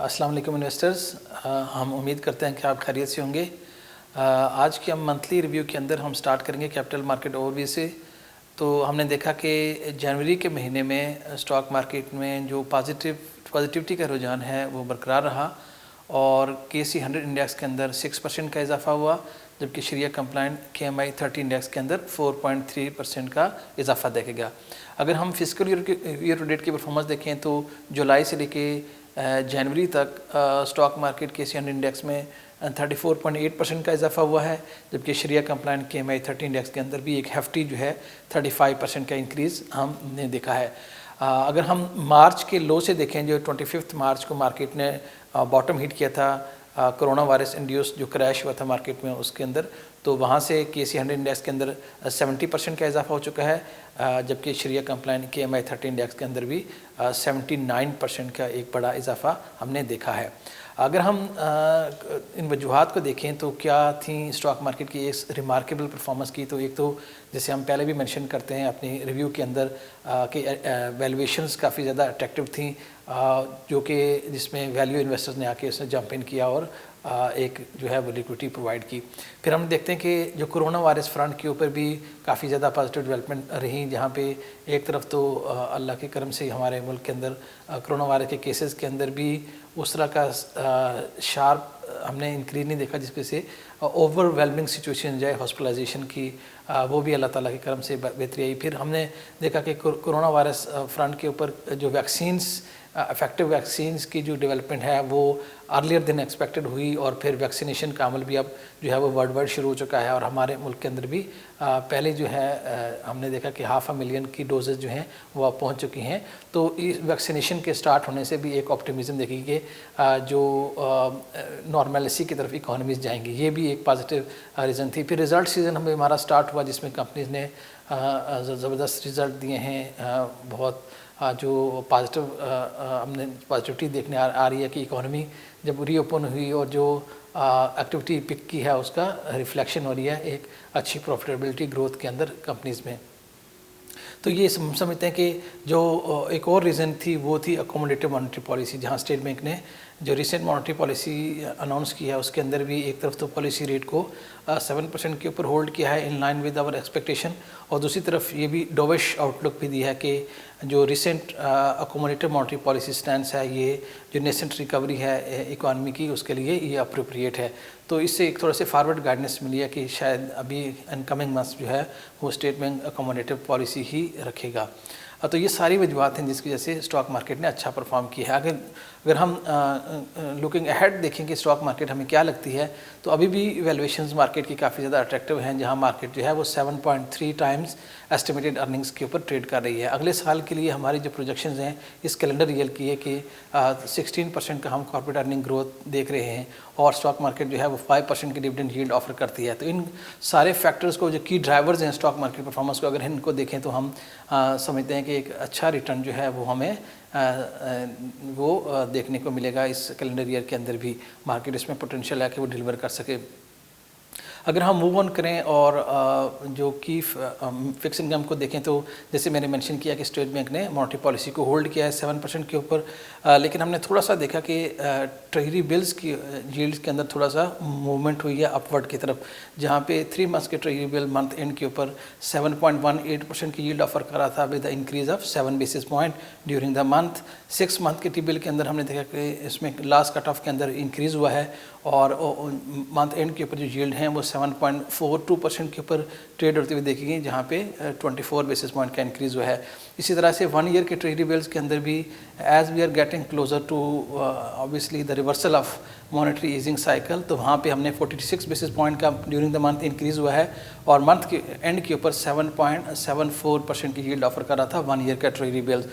अस्सलाम वालेकुम इन्वेस्टर्स। हम उम्मीद करते हैं कि आप खैरियत से होंगे। आज के हम मंथली रिव्यू के अंदर हम स्टार्ट करेंगे कैपिटल मार्केट ओवरव्यू से। तो हमने देखा कि जनवरी के महीने में स्टॉक मार्केट में जो पॉजिटिविटी का रुझान है वो बरकरार रहा और KSE 100 इंडेक्स के अंदर 6% का इजाफा हुआ, जबकि शरिया कंप्लाइंट KMI 30 इंडेक्स के अंदर 4.3% का इजाफा देखेगा। अगर हम फिजिकल ईयर टू डेट की परफॉर्मेंस देखें तो जुलाई से लेके जनवरी तक स्टॉक मार्केट KSE 100 इंडेक्स में 34.8% का इजाफा हुआ है, जबकि शरिया कंप्लाइंट KMI 30 इंडेक्स के अंदर भी एक हेफ्टी जो है 35% का इंक्रीज़ हमने देखा है। अगर हम मार्च के लो से देखें, जो 25 मार्च को मार्केट ने बॉटम हिट किया था, कोरोना वायरस इंड्यूस जो क्रैश हुआ था मार्केट में उसके अंदर, तो वहाँ से KSE 100 इंडेक्स के अंदर 70% का इजाफा हो चुका है, जबकि शरिया कंप्लाइंट KMI 30 इंडेक्स के अंदर भी 79% का एक बड़ा इजाफा हमने देखा है। अगर हम इन वजूहात को देखें तो क्या थी स्टॉक मार्केट की इस रिमार्केबल परफॉर्मेंस की, तो एक तो जैसे हम पहले भी मेंशन करते हैं अपनी रिव्यू के अंदर कि वैल्यूएशंस काफ़ी ज़्यादा अट्रैक्टिव थी, जो कि जिसमें वैल्यू इन्वेस्टर्स ने आके उसने जंप इन किया और एक जो है वो लिक्विडिटी प्रोवाइड की। फिर हम देखते हैं कि जो कोरोना वायरस फ्रंट के ऊपर भी काफ़ी ज़्यादा पॉजिटिव डेवलपमेंट रही, जहाँ पे एक तरफ तो अल्लाह के करम से हमारे मुल्क के अंदर कोरोना वायरस के केसेस के अंदर भी उस तरह का शार्प हमने इंक्रीज नहीं देखा जिसपे से ओवरवेलमिंग सिचुएशन जाए हॉस्पिटलाइजेशन की, वो भी अल्लाह ताला के करम से बेहतरी आई। फिर हमने देखा कि कोरोना वायरस फ्रंट के ऊपर जो वैक्सीन्स इफेक्टिव वैक्सीन्स की जो डेवलपमेंट है वो अर्लियर दिन एक्सपेक्टेड हुई और फिर वैक्सीनेशन का अमल भी अब जो है वो वर्ल्ड वाइड शुरू हो चुका है और हमारे मुल्क के अंदर भी पहले जो है हमने देखा कि 500,000 की डोजेज जो हैं वो अब पहुंच चुकी हैं। तो इस वैक्सीनेशन के स्टार्ट होने से भी एक ऑप्टिमिज्म देखी कि जो नॉर्मलिटी की तरफ इकोनॉमीज जाएंगी, ये भी एक पॉजिटिव रीज़न थी। फिर रिज़ल्ट सीज़न हमारा स्टार्ट हुआ जिसमें कंपनीज ने ज़बरदस्त रिज़ल्ट दिए हैं, बहुत जो पॉजिटिव हमने पॉजिटिविटी देखने आ रही है कि इकोनॉमी जब रीओपन हुई और जो एक्टिविटी पिक की है उसका रिफ्लेक्शन हो रही है एक अच्छी प्रॉफिटेबिलिटी ग्रोथ के अंदर कंपनीज़ में। तो ये समझते हैं कि जो एक और रीज़न थी वो थी अकोमोडेटिव मॉनेटरी पॉलिसी, जहाँ स्टेट बैंक ने जो रिसेंट मॉनेटरी पॉलिसी अनाउंस की है उसके अंदर भी एक तरफ तो पॉलिसी रेट को 7% के ऊपर होल्ड किया है in line with our expectation, और दूसरी तरफ ये भी डोविश आउटलुक भी दी है कि जो recent accommodative monetary policy stands है, ये जो नेसेंट रिकवरी है इकॉनमी की उसके लिए ये अप्रोप्रिएट है। तो इससे एक थोड़ा से फॉरवर्ड गाइडेंस मिली है कि शायद अभी इनकमिंग मंथ्स जो है वो स्टेट बैंक अकोमोडेटिव पॉलिसी ही रखेगा। तो ये सारी वजूहत हैं जिसकी वजह से स्टॉक मार्केट ने अच्छा परफॉर्म किया है। अगर हम लुकिंग अहेड देखें कि स्टॉक मार्केट हमें क्या लगती है, तो अभी भी वैल्यूएशंस मार्केट की काफ़ी ज़्यादा अट्रैक्टिव हैं, जहां मार्केट जो है वो 7.3 टाइम्स एस्टिमेटेड अर्निंग्स के ऊपर ट्रेड कर रही है। अगले साल के लिए हमारी जो प्रोजेक्शंस हैं इस कैलेंडर ईयर की है कि 16% का हम कॉर्पोरेट अर्निंग ग्रोथ देख रहे हैं और स्टॉक मार्केट जो है वो 5% की डिविडेंड यील्ड ऑफर करती है। तो इन सारे फैक्टर्स को जो की ड्राइवर्स हैं स्टॉक मार्केट परफॉर्मेंस को, अगर इनको देखें तो हम समझते हैं कि एक अच्छा रिटर्न जो है वो हमें वो देखने को मिलेगा इस कैलेंडर ईयर के अंदर भी। मार्केट इसमें पोटेंशियल है कि वो डिलीवर कर सके। अगर हम मूव ऑन करें और जो की फिक्स इनकम को देखें तो जैसे मैंने मेंशन किया कि स्टेट बैंक ने मॉनेटरी पॉलिसी को होल्ड किया है 7% के ऊपर, लेकिन हमने थोड़ा सा देखा कि ट्रेजरी बिल्स की यील्ड्स के अंदर थोड़ा सा मूवमेंट हुई है अपवर्ड की तरफ, जहाँ पे 3 मंथ्स के ट्रेजरी बिल मंथ एंड के ऊपर 7.18% की यील्ड ऑफर कर रहा था with the increase of 7 basis point during the month. 6 month के टी बिल के अंदर हमने देखा कि इसमें लास्ट कट ऑफ के अंदर इंक्रीज़ हुआ है और मंथ एंड के ऊपर जो यील्ड हैं वो 7.42% के ऊपर ट्रेड होती हुई देखी गई, जहाँ पे 24 बेसिस पॉइंट का इंक्रीज़ हुआ है। इसी तरह से 1 ईयर के ट्रेजरी बिल्स के अंदर भी as we are getting closer to obviously the reversal of monetary easing cycle, तो वहाँ पे हमने 46 बेसिस पॉइंट का ड्यूरिंग द मंथ इंक्रीज़ हुआ है और मंथ के एंड के ऊपर 7.74% की यील्ड ऑफर कर रहा था 1 ईयर का ट्रेजरी बिल्स।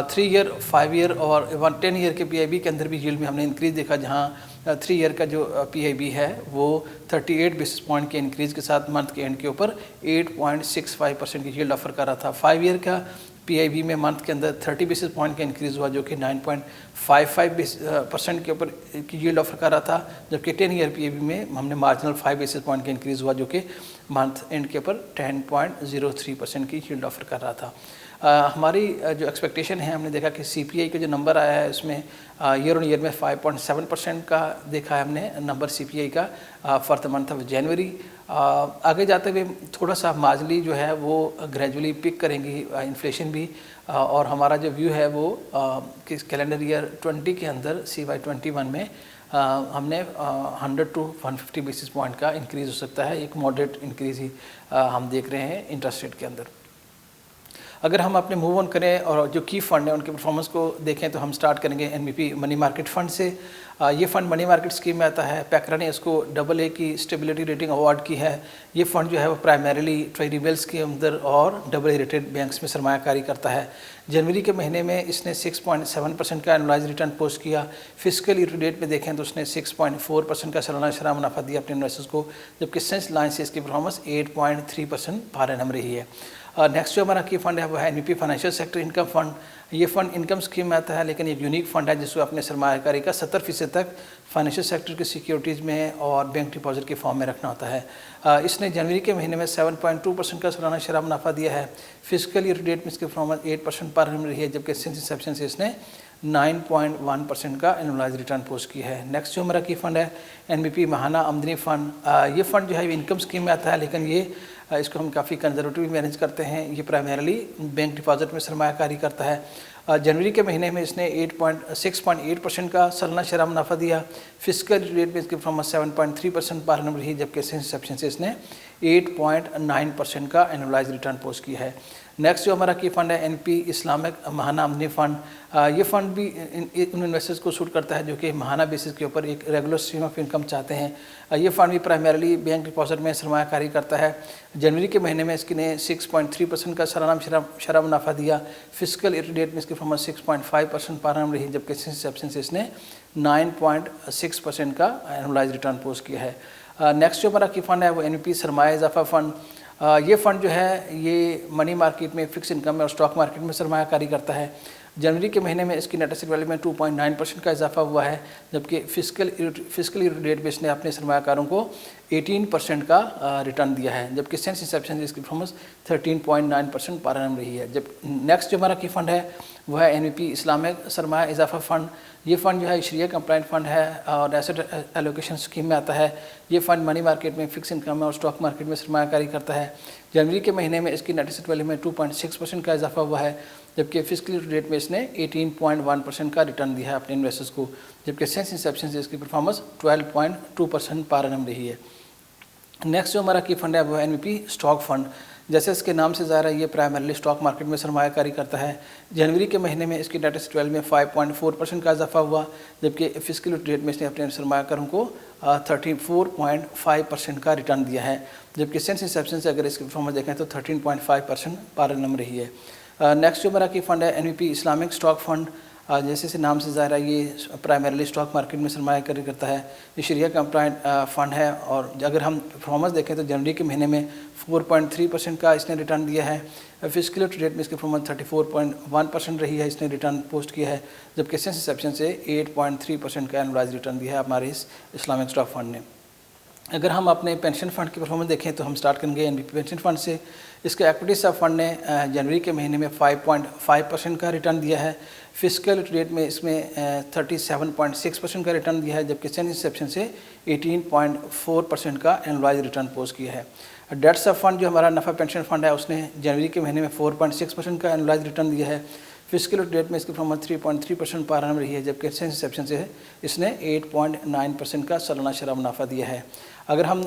3 ईयर 5 ईयर और 10 ईयर के PIB के अंदर भी यील्ड में हमने इंक्रीज़ देखा, जहाँ 3 ईयर का जो PIB है वो 38 बेसिस पॉइंट के इंक्रीज़ के साथ मंथ के एंड के ऊपर 8.65% की यील्ड ऑफर कर रहा था। 5 ईयर का PIB में मंथ के अंदर 30 बेसिस पॉइंट का इंक्रीज़ हुआ जो कि 9.55% के ऊपर की यील्ड ऑफर कर रहा था, जबकि 10 ईयर PIB में हमने मार्जिनल 5 बेसिस पॉइंट का इंक्रीज़ हुआ जो कि मंथ एंड के ऊपर 10.03% की यील्ड ऑफर कर रहा था। हमारी जो एक्सपेक्टेशन है, हमने देखा कि सीपीआई का जो नंबर आया है उसमें ईयर ऑन ईयर में 5.7% का देखा है हमने नंबर सीपीआई का for the month of January. आगे जाते हुए थोड़ा सा मार्जिनली जो है वो ग्रेजुअली पिक करेंगी इन्फ्लेशन भी, और हमारा जो व्यू है वो कि कैलेंडर ईयर 20 के अंदर CY21 में हमने 100 to 150 बेसिस पॉइंट का इंक्रीज़ हो सकता है। एक मॉडरेट इंक्रीज़ ही हम देख रहे हैं इंटरेस्ट रेट के अंदर। अगर हम अपने मूव ऑन करें और जो की फ़ंड है उनके परफॉर्मेंस को देखें तो हम स्टार्ट करेंगे एनबीपी मनी मार्केट फ़ंड से। ये फ़ंड मनी मार्केट स्कीम में आता है। पैकरा ने इसको AA की स्टेबिलिटी रेटिंग अवार्ड की है। ये फ़ंड जो है वो प्राइमरीली ट्रेजरी बिल्स के अंदर और AA रेटेड बैंक्स में सरमायाकारी करता है। जनवरी के महीने में इसने 6.7% का एनुअलाइज रिटर्न पोस्ट किया। फिजिकल ईयर टू डेट में देखें तो उसने 6.4% का सालाना शराब मुनाफा दिया अपने इन्वेस्टर्स को, जबकि सेंस लाइन से इसकी परफॉर्मेंस 8.3% पर एनम रही है। नेक्स्ट जो हमारा की फ़ंड है वो है NBP financial sector income fund. ये फ़ंड इनकम स्कीम में आता है, लेकिन एक यूनिक फ़ंड है जिसको अपने सरमायाकारी का 70% तक फाइनेंशियल सेक्टर की सिक्योरिटीज़ में और बैंक डिपॉजिट के फॉर्म में रखना होता है। इसने जनवरी के महीने में 7.2% का सालाना शराब मुनाफा दिया है। फिजिकल ईयर टू डेट में इसकी परफॉर्मेंस 8% पर एनम रही है, जबकि सिंस इंसेप्शन से इसने 9.1% का एनुअलाइज रिटर्न पोस्ट किया है। नेक्स्ट जो हमारा की फ़ंड है एनबीपी महाना आमदनी फ़ंड। ये फ़ंड जो है इनकम स्कीम में आता है, लेकिन ये इसको हम काफ़ी कंजर्वेटिव मैनेज करते हैं। ये प्राइमरीली बैंक डिपॉजिट में सरमायाकारी करता है। जनवरी के महीने में इसने 6.8% का सालाना शराब मुनाफा दिया। फिजिकल रेट में इसकी परफॉर्मेंस 7.3% पर एनम रही, जबकि सिंस इंसेप्शन से इसने 8.9% का एनुअलाइज रिटर्न पोस्ट किया है। नेक्स्ट जो हमारा की फ़ंड है एनपी इस्लामिक महाना आमदनी फ़ंड। ये फ़ंड भी उन इन्वेस्टर्स को सूट करता है जो कि महाना बेसिस के ऊपर एक रेगुलर स्ट्रीम ऑफ इनकम चाहते हैं। ये फ़ंड भी प्राइमरीली बैंक डिपॉजिट में सरमायाकारी करता है। जनवरी के महीने में इसकी ने 6.3% का सालाना शराब मुनाफा दिया। फिजिकल ईयर टू डेट में इसकी परफॉर्मेंस 6.5% पर एनम रही, जबकि सिंस इंसेप्शन से इसने 9.6% का एनुअलाइज रिटर्न पोस्ट किया है। नेक्स्ट जो हमारा की फ़ंड है वो एनपी सरमाया इजाफा फ़ंड। ये फ़ंड जो है ये मनी मार्केट में फिक्स इनकम और स्टॉक मार्केट में सरमायाकारी करता है। जनवरी के महीने में इसकी नेट एसेट वैल्यू में 2.9% का इजाफा हुआ है, जबकि फिजिकल ईयर टू डेट में इसने अपने सरमायाकारों को 18% का रिटर्न दिया है, जबकि सिंस इंसेप्शन से इसकी परफॉर्मेंस 13.9% पर एनम रही है। जब नेक्स्ट जो हमारा की फ़ंड है वह है एनबीपी इस्लामिक सरमाया इजाफा फ़ंड। ये फ़ंड जो है शरिया कंप्लाइंट फ़ंड है और एसेट एलोकेशन स्कीम में आता है। ये फ़ंड मनी मार्केट में फिक्स इनकम और स्टॉक मार्केट में सरमायाकारी करता है। जनवरी के महीने में इसकी नेट एसेट वैल्यू में 2.6% का इजाफा हुआ है, जबकि फिजिकल ईयर टू डेट में इसने 18.1% का रिटर्न दिया है अपने इन्वेस्टर्स को, जबकि सिंस इंसेप्शन से इसकी परफॉर्मेंस 12.2% पर एनम रही है। नेक्स्ट जो हमारा की फ़ंड है वो है एनबीपी स्टॉक फ़ंड। जैसे इसके नाम से ज़ाहिर है ये प्राइमरीली स्टॉक मार्केट में सरमायाकारी करता है। जनवरी के महीने में इसकी नेट एसेट वैल्यू में 5.4% का इजाफा हुआ, जबकि फिजिकल ईयर टू डेट में इसने अपने सरमायाकारों को 34.5% का रिटर्न दिया है, जबकि सिंस इंसेप्शन से अगर इसकी परफॉर्मेंस देखें तो 13.5% पर एनम रही है। नेक्स्ट जो हमारा की फ़ंड है एनबीपी इस्लामिक स्टॉक फ़ंड। जैसे से नाम से ज़ाहिर है ये प्राइमरीली स्टॉक मार्केट में सरमायाकारी करता है। ये शरिया कंप्लाइंट फ़ंड है और अगर हम परफॉर्मेंस देखें तो जनवरी के महीने में 4.3% का इसने रिटर्न दिया है। फिजिकल ईयर टू डेट में इसकी परफॉर्मेंस 34.1% रही है, इसने रिटर्न पोस्ट किया है, जबकि सिंस इंसेप्शन से 8.3% का एनुअलाइज रिटर्न दिया है हमारे इस इस्लामिक स्टॉक फ़ंड ने। अगर हम अपने पेंशन फ़ंड की परफॉर्मेंस देखें तो हम स्टार्ट करेंगे एनबीपी पेंशन फ़ंड से। इसके इक्विटी सब फंड ने जनवरी के महीने में 5.5% का रिटर्न दिया है। फिजिकल डेट में इसमें 37.6% का रिटर्न दिया है, जबकि सिंस इंसेप्शन से 18.4% का एनुअलाइज रिटर्न पोस्ट किया है। डेट सब फंड जो हमारा नफ़ा पेंशन फंड है उसने जनवरी के महीने में 4.6% का एनुअलाइज रिटर्न दिया है। फिजिकल डेट में इसकी परफॉर्मेंस 3.3% पर एनम रही है, जबकि सिंस इंसेप्शन से इसने 8.9% का सालाना शराब मुनाफा दिया है। अगर हम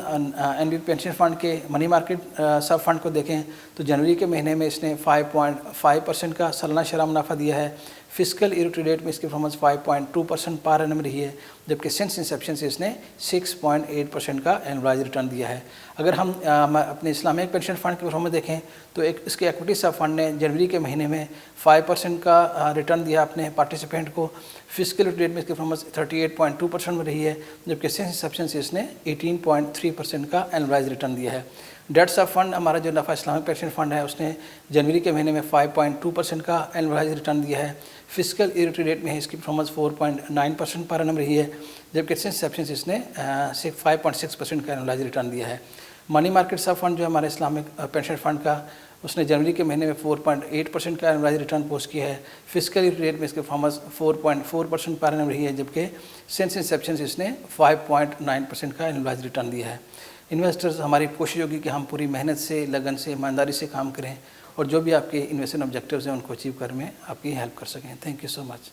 एनबीपी पेंशन फंड के मनी मार्केट सब फंड को देखें तो जनवरी के महीने में इसने 5.5% का सालाना शराब मुनाफा दिया है। फिजिकल ईयर टू डेट में इसकी परफॉर्मेंस 5.2% पर एनम रही है, जबकि सिंस इंसेप्शन से इसने 6.8% का एनुअलाइज रिटर्न दिया है। अगर हम अपने इस्लामिक पेंशन फंड की परफॉर्मेंस देखें तो इसके इक्विटी सब फंड ने जनवरी के महीने में 5% का रिटर्न दिया अपने पार्टिसिपेंट को। फिजिकल डेट में इसकी परफॉर्मेंस 38.2% में रही है, जबकि सिंस इंसेप्शन से इसने 18.3% का एनुअलाइज रिटर्न दिया है। डेट सब फंड हमारा जो नफ़ा इस्लामिक पेंशन फंड है उसने जनवरी के महीने में 5.2% का एनुअलाइज रिटर्न दिया है। फिजिकल ईयर टू डेट में इसकी परफॉर्मेंस 4.9% पर एनम रही है, जबकि सिंस इंसेप्शन से इसने 5.6% का एनुअलाइज रिटर्न दिया है। मनी मार्केट सब फंड जो हमारा इस्लामिक पेंशन फंड का उसने जनवरी के महीने में 4.8% का एनुअलाइज रिटर्न पोस्ट किया है। फिजिकल रेट में इसके परफॉर्मेंस 4.4% पर एनम रही है, जबकि सिंस इंसेप्शन इसने 5.9% का एनुअलाइज रिटर्न दिया है। इन्वेस्टर्स, हमारी कोशिश होगी कि हम पूरी मेहनत से, लगन से, ईमानदारी से काम करें और जो भी आपके इन्वेस्टमेंट ऑब्जेक्टिव्स हैं उनको अचीव करने में आपकी हेल्प कर सकें। Thank you so much.